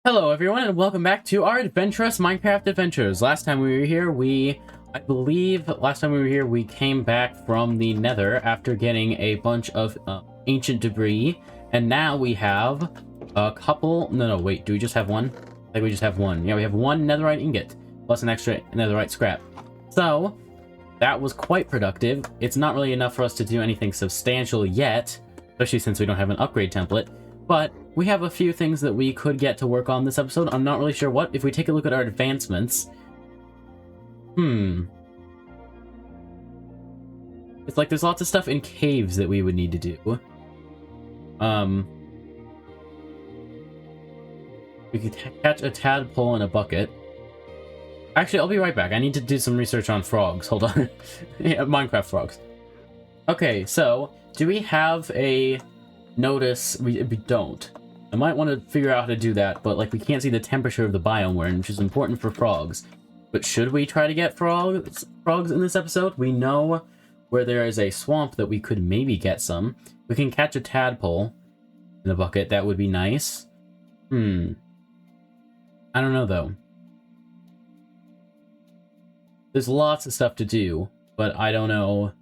Hello everyone and welcome back to our Adventurous Minecraft Adventures. Last time we were here, I believe last time we were here we came back from the nether after getting a bunch of ancient debris, and now we have a couple, no wait, do we just have one? I think we just have one. Yeah, we have one netherite ingot plus an extra netherite scrap. So that was quite productive. It's not really enough for us to do anything substantial yet, especially since we don't have an upgrade template, but we have a few things that we could get to work on this episode. I'm not really sure what. If we take a look at our advancements... It's like there's lots of stuff in caves that we would need to do. We could catch a tadpole in a bucket. Actually, I'll be right back. I need to do some research on frogs. Hold on. Yeah, Minecraft frogs. Okay, so, do we have a notice? We don't. I might want to figure out how to do that, but like we can't see the temperature of the biome we're in, which is important for frogs. But should we try to get frogs in this episode? We know where there is a swamp that we could maybe get some. We can catch a tadpole in the bucket. That would be nice. I don't know though. There's lots of stuff to do, but I don't know.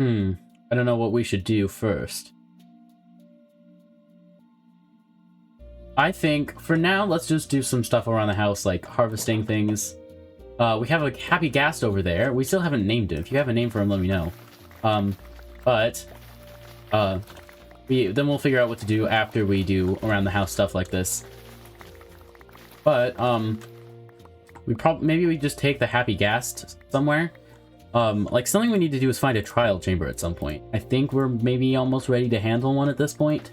I don't know what we should do first. I think, for now, let's just do some stuff around the house, like harvesting things. We have a happy ghast over there. We still haven't named him. If you have a name for him, let me know. Then we'll figure out what to do after we do around the house stuff like this. But, maybe we just take the happy ghast somewhere. Like, something we need to do is find a trial chamber at some point. I think we're maybe almost ready to handle one at this point.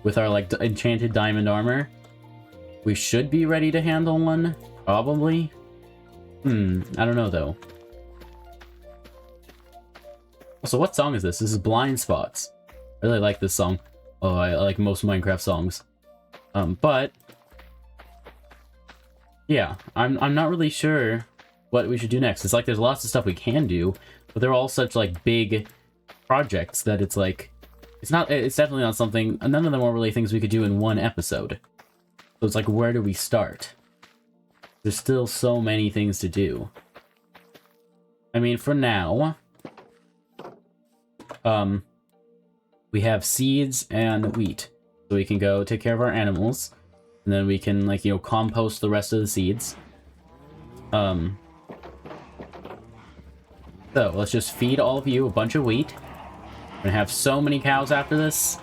With our, like, enchanted diamond armor. We should be ready to handle one, probably. I don't know, though. So what song is this? This is Blind Spots. I really like this song. Oh, I like most Minecraft songs. But... yeah, I'm not really sure what we should do next. It's like there's lots of stuff we can do, but they're all such, like, big projects that it's like... It's definitely not something... None of them are really things we could do in one episode. So it's like, where do we start? There's still so many things to do. I mean, for now... we have seeds and wheat. So we can go take care of our animals. And then we can, like, you know, compost the rest of the seeds. So, let's just feed all of you a bunch of wheat. We're gonna have so many cows after this.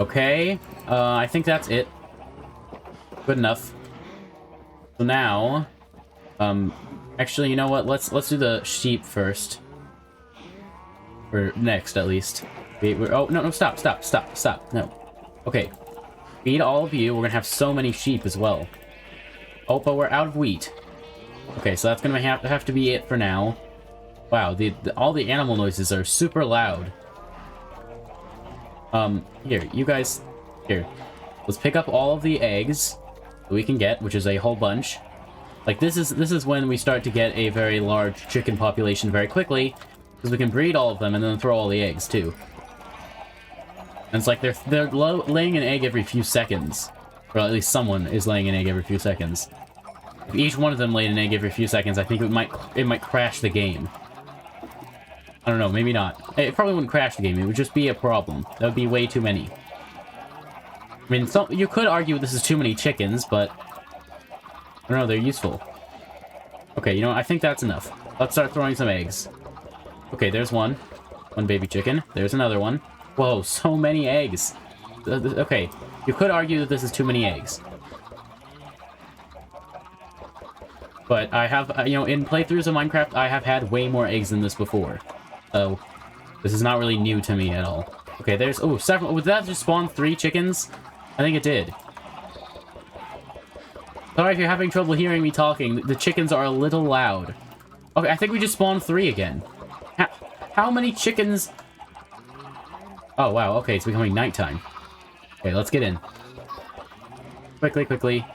Okay, I think that's it. Good enough. So now, actually, you know what? Let's do the sheep first. Or next, at least. Oh, no, stop. No. Okay. Feed all of you. We're gonna have so many sheep as well. Oh, but we're out of wheat. Okay, so that's gonna have to be it for now. Wow, all the animal noises are super loud. Here, you guys... Here. Let's pick up all of the eggs that we can get, which is a whole bunch. Like, this is when we start to get a very large chicken population very quickly, because we can breed all of them and then throw all the eggs, too. And it's like they're laying an egg every few seconds. Or at least someone is laying an egg every few seconds. If each one of them laid an egg every few seconds, I think it might crash the game. I don't know, maybe not. It probably wouldn't crash the game, it would just be a problem. That would be way too many. I mean, you could argue this is too many chickens, but... I don't know, they're useful. Okay, you know what, I think that's enough. Let's start throwing some eggs. Okay, there's one. One baby chicken. There's another one. Whoa, so many eggs. Okay, you could argue that this is too many eggs. But I have, you know, in playthroughs of Minecraft, I have had way more eggs than this before. So, this is not really new to me at all. Okay, there's... Oh, several... Would that just spawn 3 chickens? I think it did. Sorry if you're having trouble hearing me talking. The chickens are a little loud. Okay, I think we just spawned 3 again. How many chickens... Oh, wow. Okay, it's becoming nighttime. Okay, let's get in. Quickly.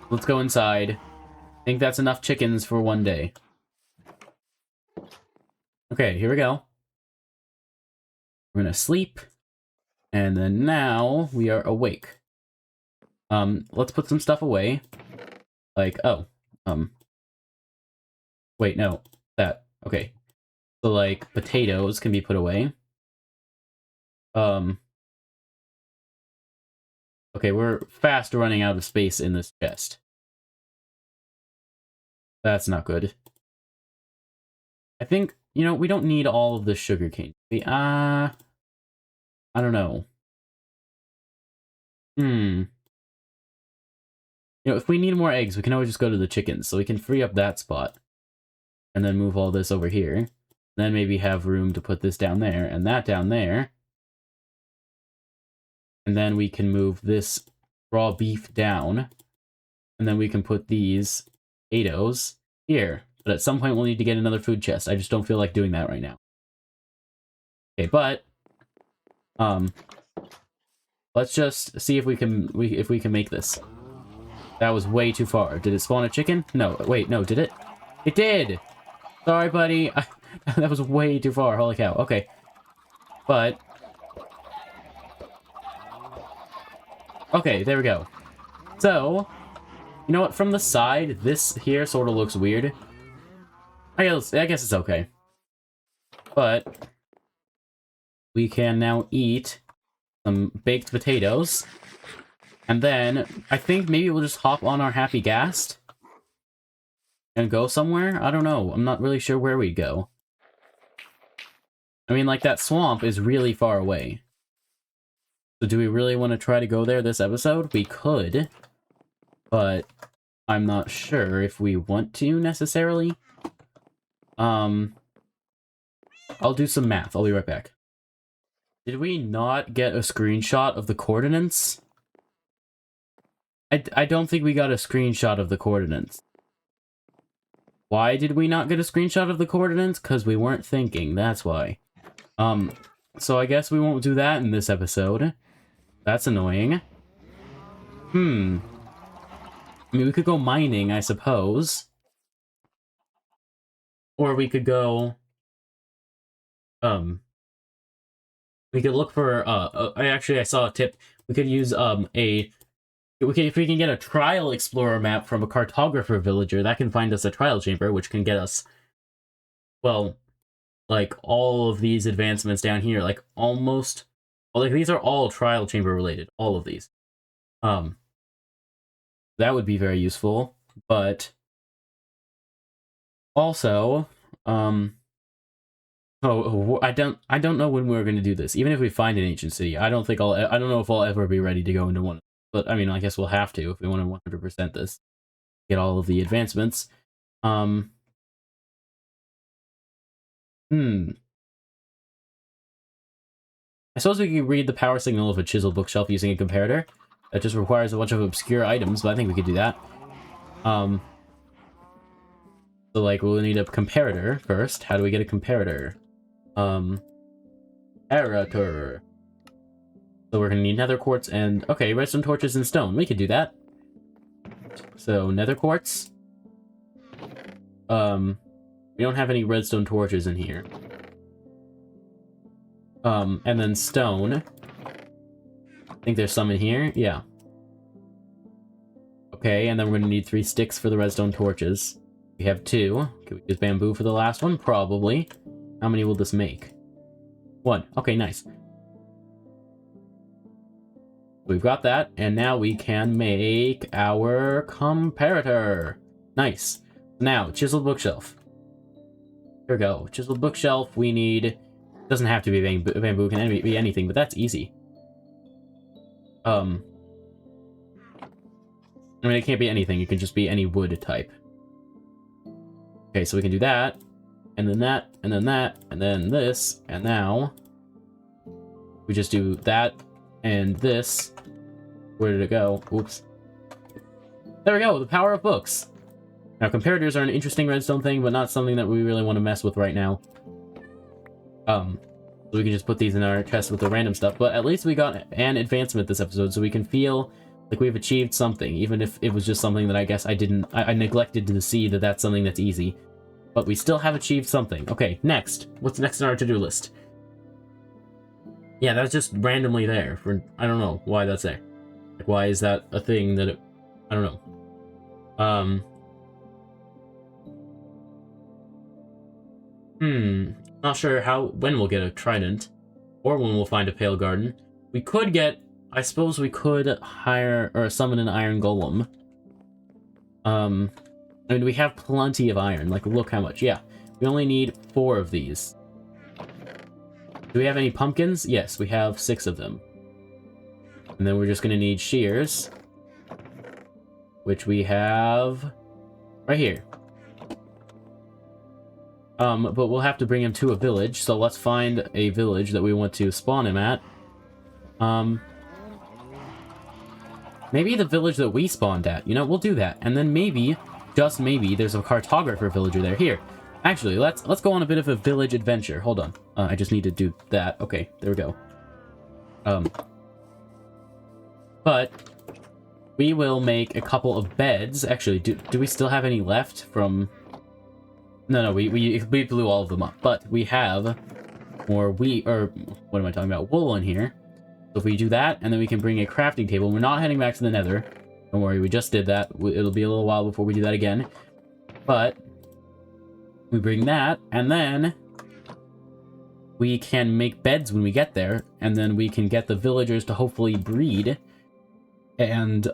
Let's go inside. I think that's enough chickens for one day. Okay, here we go. We're gonna sleep. And then now we are awake. Let's put some stuff away. Like, oh, wait, no, that, okay. So, like, potatoes can be put away. Okay, we're fast running out of space in this chest. That's not good. I think, you know, we don't need all of the sugarcane. I don't know. You know, if we need more eggs, we can always just go to the chickens, so we can free up that spot. And then move all this over here. Then maybe have room to put this down there, and that down there. And then we can move this raw beef down. And then we can put these potatoes here. But at some point we'll need to get another food chest. I just don't feel like doing that right now. Okay, but let's just see if we can make this. That was way too far. Did it spawn a chicken? No, wait, no, did it? It did! Sorry, buddy. That was way too far. Holy cow. Okay. But okay, there we go. So, you know what? From the side, this here sort of looks weird. I guess it's okay. But we can now eat some baked potatoes. And then, I think maybe we'll just hop on our happy ghast and go somewhere? I don't know. I'm not really sure where we'd go. I mean, like, that swamp is really far away. So do we really want to try to go there this episode? We could. But I'm not sure if we want to, necessarily. I'll do some math. I'll be right back. Did we not get a screenshot of the coordinates? I don't think we got a screenshot of the coordinates. Why did we not get a screenshot of the coordinates? Because we weren't thinking, that's why. So I guess we won't do that in this episode. That's annoying. I mean, we could go mining, I suppose. Or we could go... we could look for, I saw a tip. We could use, if we can get a trial explorer map from a cartographer villager, that can find us a trial chamber, which can get us, well, like, all of these advancements down here, like, almost, well, like, these are all trial chamber related, all of these. That would be very useful, but also, I don't know when we're going to do this. Even if we find an ancient city, I don't know if I'll ever be ready to go into one. But, I mean, I guess we'll have to if we want to 100% this. Get all of the advancements. I suppose we could read the power signal of a chiseled bookshelf using a comparator. That just requires a bunch of obscure items, but I think we could do that. So, like, we'll need a comparator first. How do we get a comparator? Comparator. So we're gonna need nether quartz and... Okay, redstone torches and stone. We could do that. So, nether quartz. We don't have any redstone torches in here. And then stone. I think there's some in here. Yeah. Okay, and then we're gonna need 3 sticks for the redstone torches. We have 2. Can we use bamboo for the last one? Probably. How many will this make? 1. Okay, nice. We've got that, and now we can make our comparator. Nice. Now, chiseled bookshelf. Here we go. Chiseled bookshelf, we need... Doesn't have to be bamboo, can be anything, but that's easy. I mean, it can't be anything, it can just be any wood type. Okay, so we can do that, and then that, and then that, and then this, and now... We just do that, and this. Where did it go? Oops. There we go, the power of books. Now, comparators are an interesting redstone thing, but not something that we really want to mess with right now. So we can just put these in our chest with the random stuff, but at least we got an advancement this episode, so we can feel like we've achieved something, even if it was just something that I guess I neglected to see that that's something that's easy. But we still have achieved something. Okay, next. What's next on our to-do list? Yeah, that's just randomly there. I don't know why that's there. Like, why is that a thing that I don't know. Not sure when we'll get a trident, or when we'll find a pale garden. We could get, I suppose we could hire, or summon an iron golem. I mean, we have plenty of iron, like, look how much. Yeah, we only need 4 of these. Do we have any pumpkins? Yes, we have 6 of them. And then we're just gonna need shears, which we have right here. But we'll have to bring him to a village, so let's find a village that we want to spawn him at. Maybe the village that we spawned at. You know, we'll do that. And then maybe, just maybe, there's a cartographer villager there. Here, actually, let's go on a bit of a village adventure. Hold on. I just need to do that. Okay, there we go. But we will make a couple of beds. Actually, do we still have any left from... No, we blew all of them up. But we have more what am I talking about? Wool in here. So if we do that, and then we can bring a crafting table. We're not heading back to the nether. Don't worry, we just did that. It'll be a little while before we do that again. But we bring that, and then we can make beds when we get there, and then we can get the villagers to hopefully breed and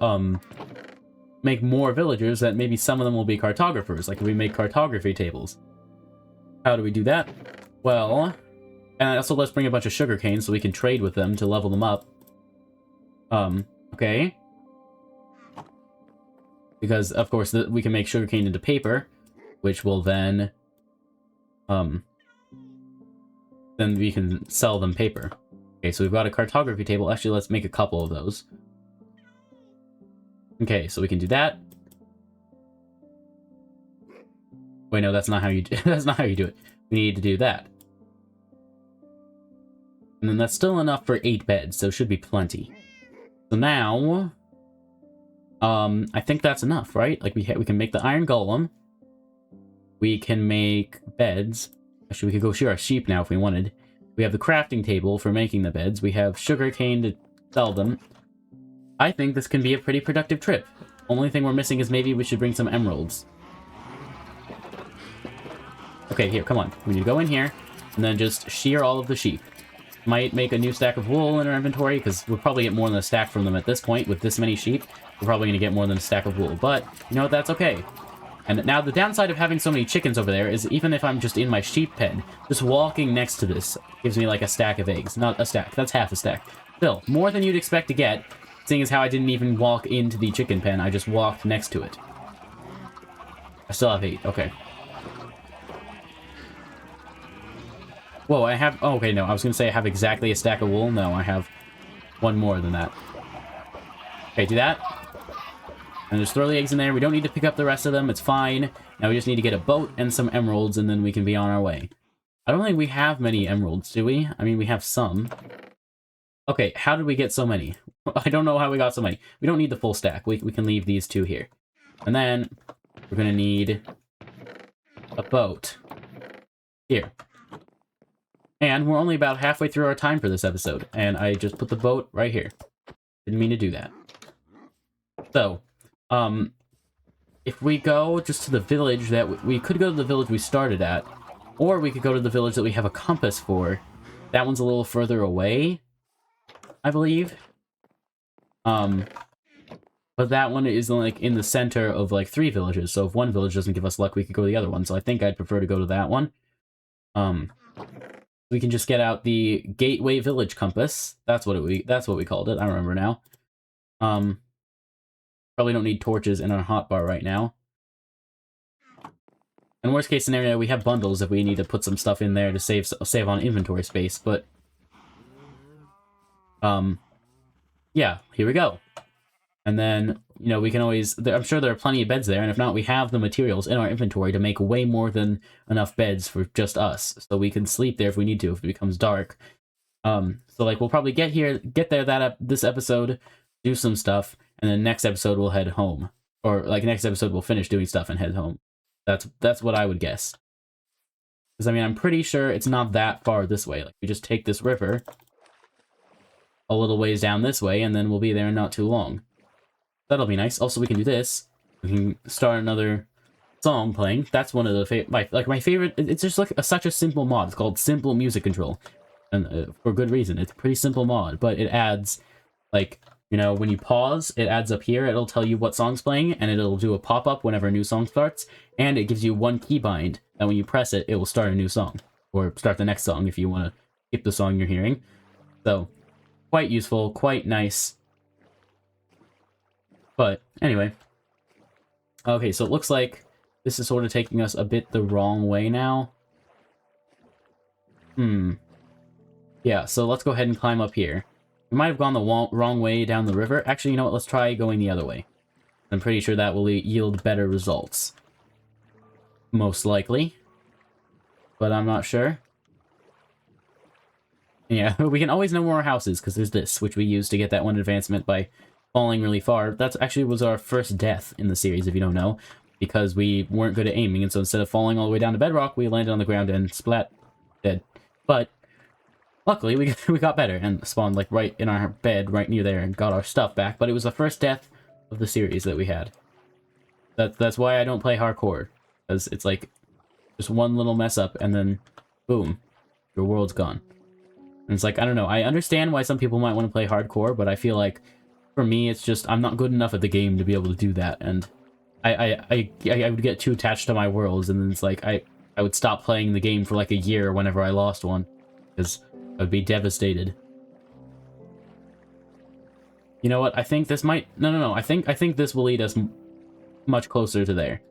make more villagers that maybe some of them will be cartographers. Like if we make cartography tables. How do we do that? Well, and also let's bring a bunch of sugarcane so we can trade with them to level them up. Okay. Because, of course, we can make sugarcane into paper, which will then we can sell them paper. Okay, so we've got a cartography table. Actually, let's make a couple of those. Okay, so we can do that. Wait, no, that's not how you that's not how you do it. We need to do that. And then that's still enough for 8 beds, so it should be plenty. So now, I think that's enough, right? Like we can make the iron golem. We can make beds. Actually, we could go shear our sheep now if we wanted. We have the crafting table for making the beds. We have sugarcane to sell them. I think this can be a pretty productive trip. Only thing we're missing is maybe we should bring some emeralds. Okay, here, come on. We need to go in here, and then just shear all of the sheep. Might make a new stack of wool in our inventory, because we'll probably get more than a stack from them at this point. With this many sheep, we're probably going to get more than a stack of wool. But, you know what, that's okay. And now the downside of having so many chickens over there is even if I'm just in my sheep pen, just walking next to this gives me like a stack of eggs. Not a stack, that's half a stack. Still, more than you'd expect to get, seeing as how I didn't even walk into the chicken pen, I just walked next to it. I still have 8, okay. Whoa, I have... Oh, okay, no, I was going to say I have exactly a stack of wool. No, I have one more than that. Okay, do that. And just throw the eggs in there. We don't need to pick up the rest of them. It's fine. Now we just need to get a boat and some emeralds, and then we can be on our way. I don't think we have many emeralds, do we? I mean, we have some. Okay, how did we get so many? I don't know how we got so many. We don't need the full stack. We can leave these 2 here. And then we're going to need a boat. Here. And we're only about halfway through our time for this episode, and I just put the boat right here. Didn't mean to do that. So, if we go just to the village that we could go to the village we started at, or we could go to the village that we have a compass for. That one's a little further away, I believe. But that one is like in the center of like 3 villages, so if one village doesn't give us luck, we could go to the other one. So I think I'd prefer to go to that one. We can just get out the Gateway Village compass. That's what we called it. I remember now. Probably don't need torches in our hotbar right now. In worst case scenario, we have bundles if we need to put some stuff in there to save on inventory space. But yeah, here we go. And then, you know, we can always... I'm sure there are plenty of beds there, and if not, we have the materials in our inventory to make way more than enough beds for just us. So we can sleep there if we need to, if it becomes dark. So, like, we'll probably get there this episode, do some stuff, and then next episode we'll head home. Or, like, next episode we'll finish doing stuff and head home. That's what I would guess. Because, I mean, I'm pretty sure it's not that far this way. Like, we just take this river, a little ways down this way, and then we'll be there in not too long. That'll be nice. Also, we can do this. We can start another song playing. That's one of the my favorite. It's just like such a simple mod. It's called Simple Music Control, and for good reason. It's a pretty simple mod, but it adds, like, you know, when you pause, it adds up here. It'll tell you what song's playing, and it'll do a pop-up whenever a new song starts, and it gives you one keybind, and when you press it, it will start a new song, or start the next song if you want to skip the song you're hearing. So, quite useful, quite nice. But, anyway. Okay, so it looks like this is sort of taking us a bit the wrong way now. Yeah, so let's go ahead and climb up here. We might have gone the wrong way down the river. Actually, you know what? Let's try going the other way. I'm pretty sure that will yield better results. Most likely. But I'm not sure. Yeah, we can always know more houses, because there's this, which we used to get that one advancement by falling really far. That's actually was our first death in the series, if you don't know, because we weren't good at aiming, and so instead of falling all the way down to bedrock, we landed on the ground and splat, dead. But luckily, we got better and spawned, like, right in our bed, right near there, and got our stuff back. But it was the first death of the series that we had. That's why I don't play hardcore. Because it's, like, just one little mess up, and then, boom, your world's gone. And it's like, I don't know, I understand why some people might want to play hardcore, but I feel like, for me, it's just, I'm not good enough at the game to be able to do that, and I would get too attached to my worlds, and then it's like, I would stop playing the game for, like, a year whenever I lost one. Because I'd be devastated. You know what? I think this might... No. I think this will lead us much closer to there.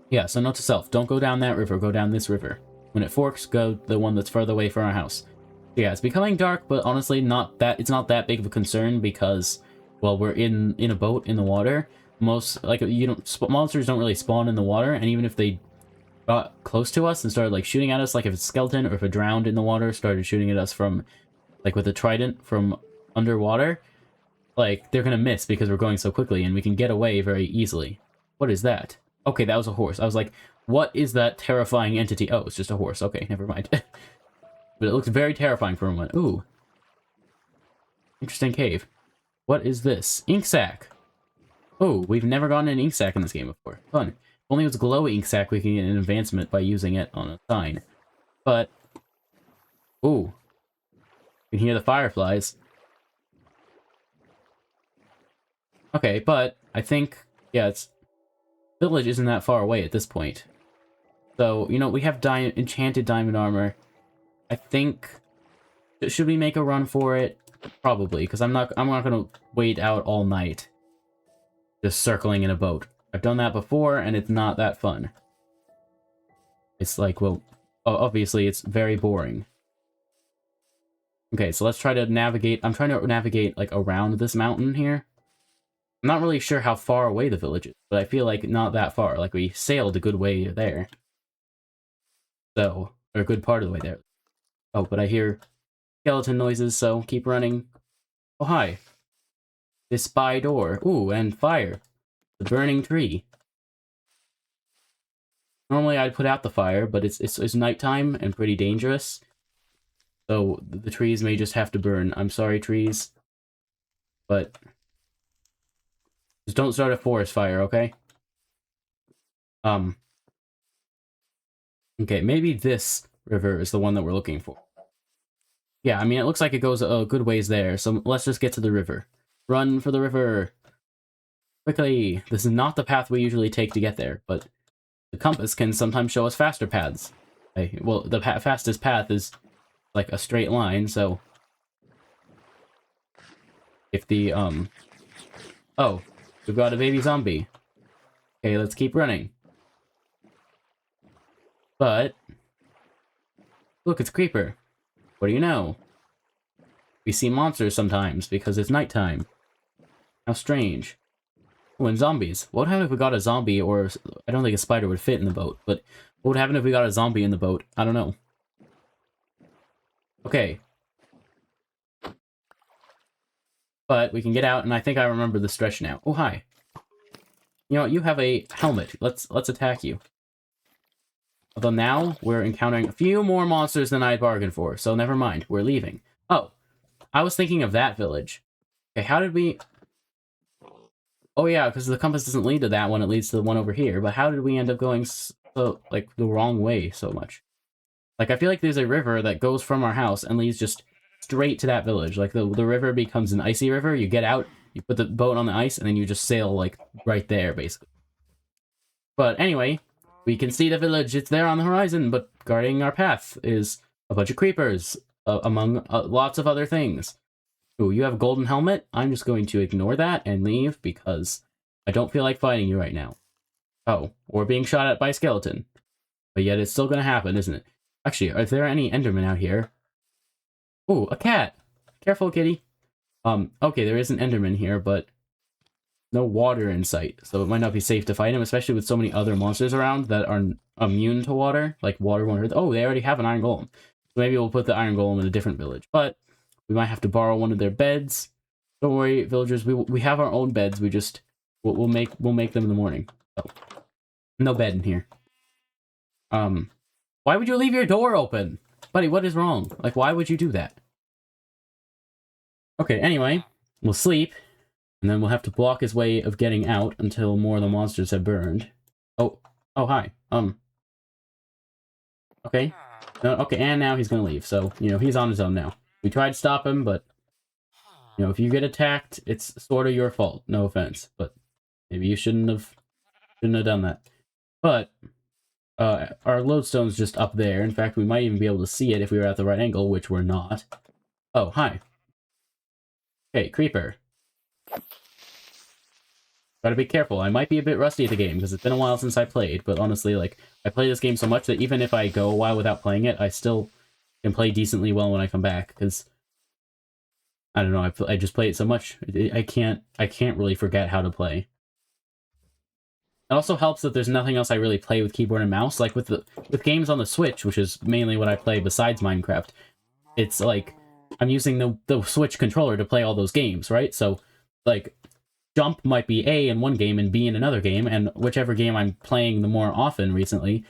Yeah, so note to self. Don't go down that river. Go down this river. When it forks, go the one that's further away from our house. Yeah, it's becoming dark, but honestly, it's not that big of a concern because, well, we're in a boat in the water. Monsters don't really spawn in the water, and even if they got close to us and started, like, shooting at us, like if it's a skeleton or if it drowned in the water, started shooting at us from, like, with a trident from underwater, like, they're gonna miss because we're going so quickly and we can get away very easily. What is that? Okay, that was a horse. I was like, what is that terrifying entity? Oh, it's just a horse. Okay, never mind. But it looks very terrifying for a moment. Ooh. Interesting cave. What is this? Ink sac. Oh, we've never gotten an ink sac in this game before. Fun. If only it was glow ink sac, we can get an advancement by using it on a sign. But, ooh. You can hear the fireflies. Okay, but I think, yeah, village isn't that far away at this point. So, you know, we have enchanted diamond armor. I think, should we make a run for it? Probably, because I'm not gonna wait out all night just circling in a boat. I've done that before, and it's not that fun. It's like, well, obviously it's very boring. Okay, so let's try to navigate. I'm trying to navigate, like, around this mountain here. I'm not really sure how far away the village is, but I feel like not that far. Like, we sailed a good way there. So, or a good part of the way there. Oh, but I hear skeleton noises, so keep running. Oh, hi. This spy door. Ooh, and fire. The burning tree. Normally I'd put out the fire, but it's nighttime and pretty dangerous. So the trees may just have to burn. I'm sorry, trees. But just don't start a forest fire, okay? Okay, maybe this river is the one that we're looking for. Yeah, I mean, it looks like it goes a good ways there, so let's just get to the river. Run for the river! Quickly! This is not the path we usually take to get there, but the compass can sometimes show us faster paths. Well, the fastest path is like a straight line, so... If the, Oh, we've got a baby zombie. Okay, let's keep running. But... Look, it's Creeper. What do you know? We see monsters sometimes because it's nighttime. How strange. Oh, and zombies. What would happen if we got a zombie, or... I don't think a spider would fit in the boat, but... What would happen if we got a zombie in the boat? I don't know. Okay. But we can get out, and I think I remember the stretch now. Oh, hi. You know what? You have a helmet. Let's attack you. Although now, we're encountering a few more monsters than I bargained for, so never mind. We're leaving. Oh. I was thinking of that village. Okay, how did we... Oh yeah, because the compass doesn't lead to that one, it leads to the one over here. But how did we end up going so, like, the wrong way so much? Like, I feel like there's a river that goes from our house and leads just straight to that village. Like, the river becomes an icy river, you get out, you put the boat on the ice, and then you just sail, like, right there, basically. But anyway, we can see the village, it's there on the horizon, but guarding our path is a bunch of creepers, among lots of other things. Ooh, you have a golden helmet? I'm just going to ignore that and leave because I don't feel like fighting you right now. Oh, or being shot at by a skeleton. But yet it's still gonna happen, isn't it? Actually, are there any Endermen out here? Ooh, a cat! Careful, kitty. Okay, there is an Enderman here, but no water in sight, so it might not be safe to fight him, especially with so many other monsters around that are immune to water, like water won't hurt. Oh, they already have an iron golem. So maybe we'll put the iron golem in a different village, but we might have to borrow one of their beds. Don't worry, villagers. We have our own beds. We'll make them in the morning. So, no bed in here. Why would you leave your door open, buddy? What is wrong? Like, why would you do that? Okay. Anyway, we'll sleep, and then we'll have to block his way of getting out until more of the monsters have burned. Oh, hi. Okay. No, okay, and now he's gonna leave. So he's on his own now. We tried to stop him, but, if you get attacked, it's sort of your fault. No offense, but maybe you shouldn't have done that. But, our lodestone's just up there. In fact, we might even be able to see it if we were at the right angle, which we're not. Oh, hi. Hey, creeper. Gotta be careful. I might be a bit rusty at the game, because it's been a while since I played, but honestly, like, I play this game so much that even if I go a while without playing it, I still can play decently well when I come back, because I don't know, I just play it so much. I can't really forget how to play. It also helps that there's nothing else I really play with keyboard and mouse. Like with games on the Switch, which is mainly what I play besides Minecraft, it's like I'm using the Switch controller to play all those games, right? So like jump might be A in one game and B in another game, and whichever game I'm playing the more often recently,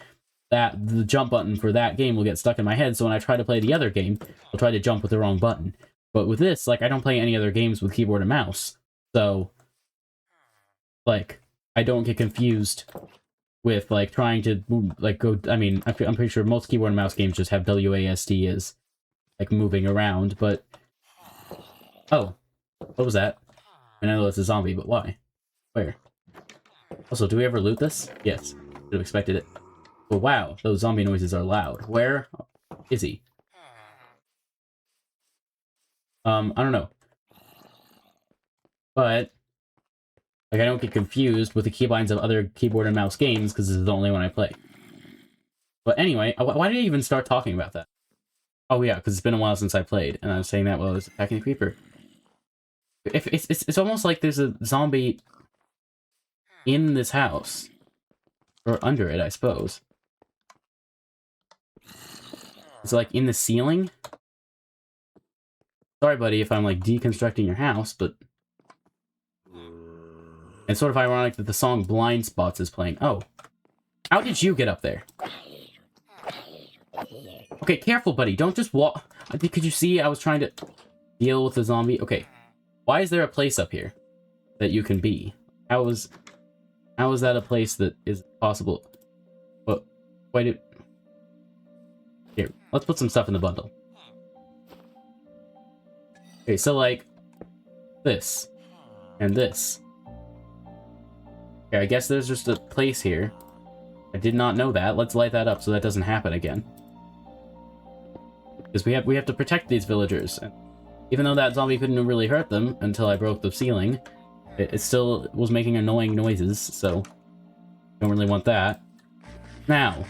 that the jump button for that game will get stuck in my head, so when I try to play the other game, I'll try to jump with the wrong button. But with this, like, I don't play any other games with keyboard and mouse, so, like, I don't get confused with, like, trying to, like, go, I mean, I'm pretty sure most keyboard and mouse games just have WASD as, like, moving around, but... Oh, what was that? I know it's a zombie, but why? Where? Also, do we ever loot this? Yes, should have expected it. But wow, those zombie noises are loud. Where is he? I don't know. But, like, I don't get confused with the keybinds of other keyboard and mouse games, because this is the only one I play. But anyway, why did I even start talking about that? Oh yeah, because it's been a while since I played, and I was saying that while I was attacking the creeper. It's almost like there's a zombie in this house. Or under it, I suppose. It's like in the ceiling? Sorry, buddy, if I'm like deconstructing your house, but it's sort of ironic that the song Blind Spots is playing. Oh. How did you get up there? Okay, careful, buddy. Don't just walk. Could you see I was trying to deal with the zombie? Okay. Why is there a place up here that you can be? How is that a place that is possible? But why did... Here, let's put some stuff in the bundle. Okay, so like this and this. Okay, I guess there's just a place here. I did not know that. Let's light that up so that doesn't happen again. Because we have to protect these villagers. And even though that zombie couldn't really hurt them until I broke the ceiling, it still was making annoying noises, so don't really want that. Now,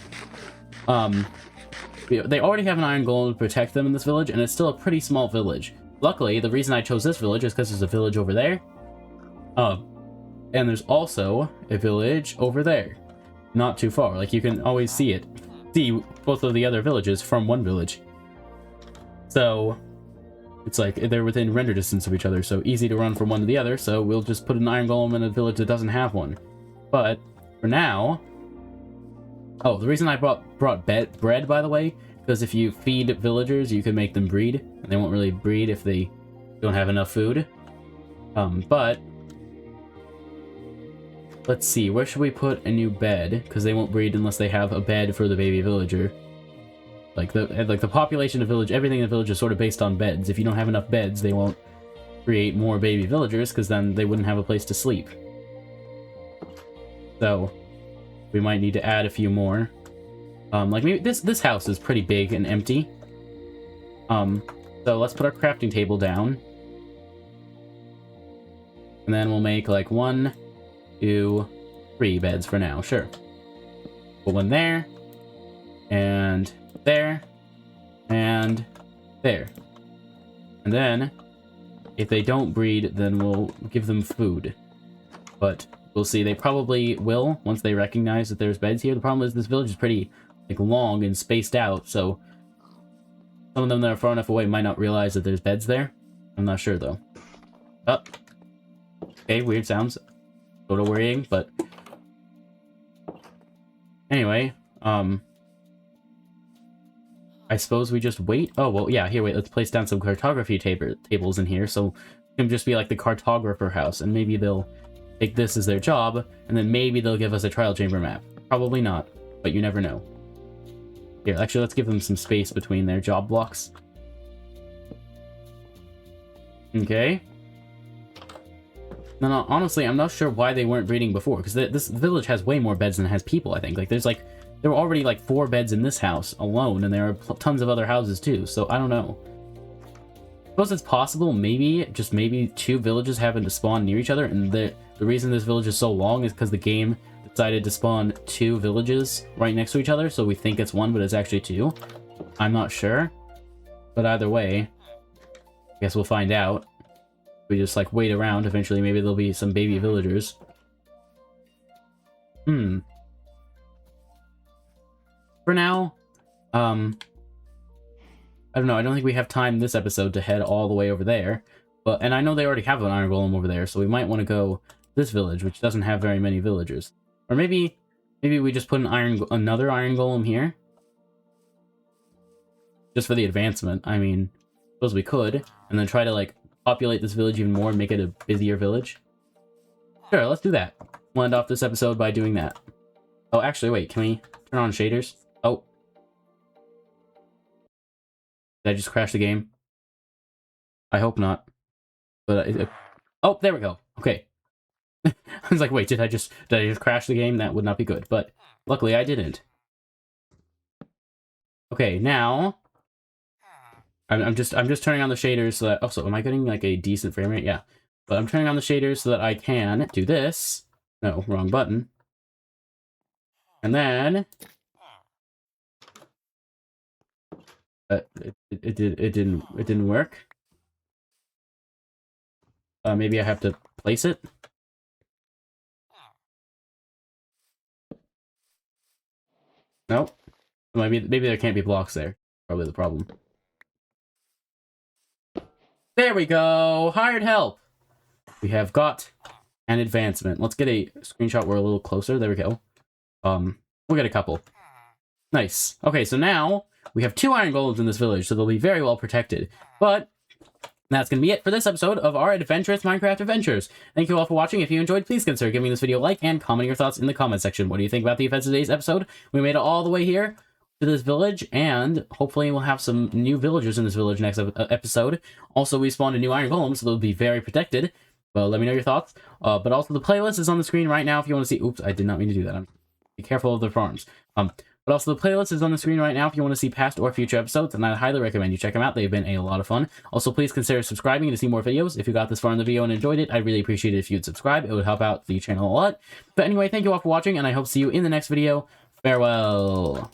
they already have an iron golem to protect them in this village, and it's still a pretty small village. Luckily, the reason I chose this village is because there's a village over there. And there's also a village over there. Not too far. Like, you can always see it. See both of the other villages from one village. So, it's like they're within render distance of each other, so easy to run from one to the other, so we'll just put an iron golem in a village that doesn't have one. But, for now... Oh, the reason I brought bread, by the way, Because if you feed villagers, you can make them breed, and they won't really breed if they don't have enough food. But let's see, where should we put a new bed? Because they won't breed unless they have a bed for the baby villager. Like the population of village, everything in the village is sort of based on beds. If you don't have enough beds, they won't create more baby villagers, because then they wouldn't have a place to sleep. So we might need to add a few more. Like maybe this house is pretty big and empty. So let's put our crafting table down. And then we'll make like 1, 2, 3 beds for now, sure. Put one there, and there, and there. And then, if they don't breed, then we'll give them food. But we'll see, they probably will once they recognize that there's beds here. The problem is this village is pretty like long and spaced out, so some of them that are far enough away might not realize that there's beds there. I'm not sure though. Oh. Okay, weird sounds. Sort of worrying, but anyway, I suppose we just wait. Oh, well, yeah, here, wait, let's place down some cartography tables in here, so it can just be like the cartographer house, and maybe they'll take this as their job, and then maybe they'll give us a trial chamber map. Probably not, but you never know. Here, actually, let's give them some space between their job blocks. Okay. No, honestly, I'm not sure why they weren't breeding before, because this village has way more beds than it has people, I think. Like, there were already, like, 4 beds in this house alone, and there are tons of other houses, too, so I don't know. I suppose it's possible, maybe 2 villages happen to spawn near each other, and the reason this village is so long is because the game decided to spawn 2 villages right next to each other, so we think it's 1, but it's actually 2. I'm not sure, but either way, I guess we'll find out. We just, like, wait around. Eventually, maybe there'll be some baby villagers. For now, I don't know. I don't think we have time this episode to head all the way over there. And I know they already have an iron golem over there, so we might want to go this village, which doesn't have very many villagers. Or maybe we just put another iron golem here. Just for the advancement. I mean, I suppose we could. And then try to, like, populate this village even more and make it a busier village. Sure, let's do that. We'll end off this episode by doing that. Oh, actually, wait, can we turn on shaders? Oh. Did I just crash the game? I hope not. But oh, there we go. Okay. I was like, wait, did I just crash the game? That would not be good. But luckily I didn't. Okay, now I'm just turning on the shaders so that... Oh, so am I getting, like, a decent frame rate? Yeah. But I'm turning on the shaders so that I can do this. No, wrong button. And then... it didn't work. Maybe I have to place it? No. Maybe there can't be blocks there. Probably the problem. There we go! Hired help! We have got an advancement. Let's get a screenshot where we're a little closer. There we go. We'll get a couple. Nice. Okay, so now we have 2 iron golems in this village, so they'll be very well protected. But that's going to be it for this episode of our Adventurous Minecraft Adventures. Thank you all for watching. If you enjoyed, please consider giving this video a like and commenting your thoughts in the comment section. What do you think about the events of today's episode? We made it all the way here to this village, and hopefully we'll have some new villagers in this village next episode. Also, we spawned a new iron golem, so they'll be very protected. Well, let me know your thoughts. But also, the playlist is on the screen right now if you want to see... Oops, I did not mean to do that. Be careful of their farms. But also, the playlist is on the screen right now if you want to see past or future episodes, and I highly recommend you check them out. They've been a lot of fun. Also, please consider subscribing to see more videos. If you got this far in the video and enjoyed it, I'd really appreciate it if you'd subscribe. It would help out the channel a lot. But anyway, thank you all for watching, and I hope to see you in the next video. Farewell!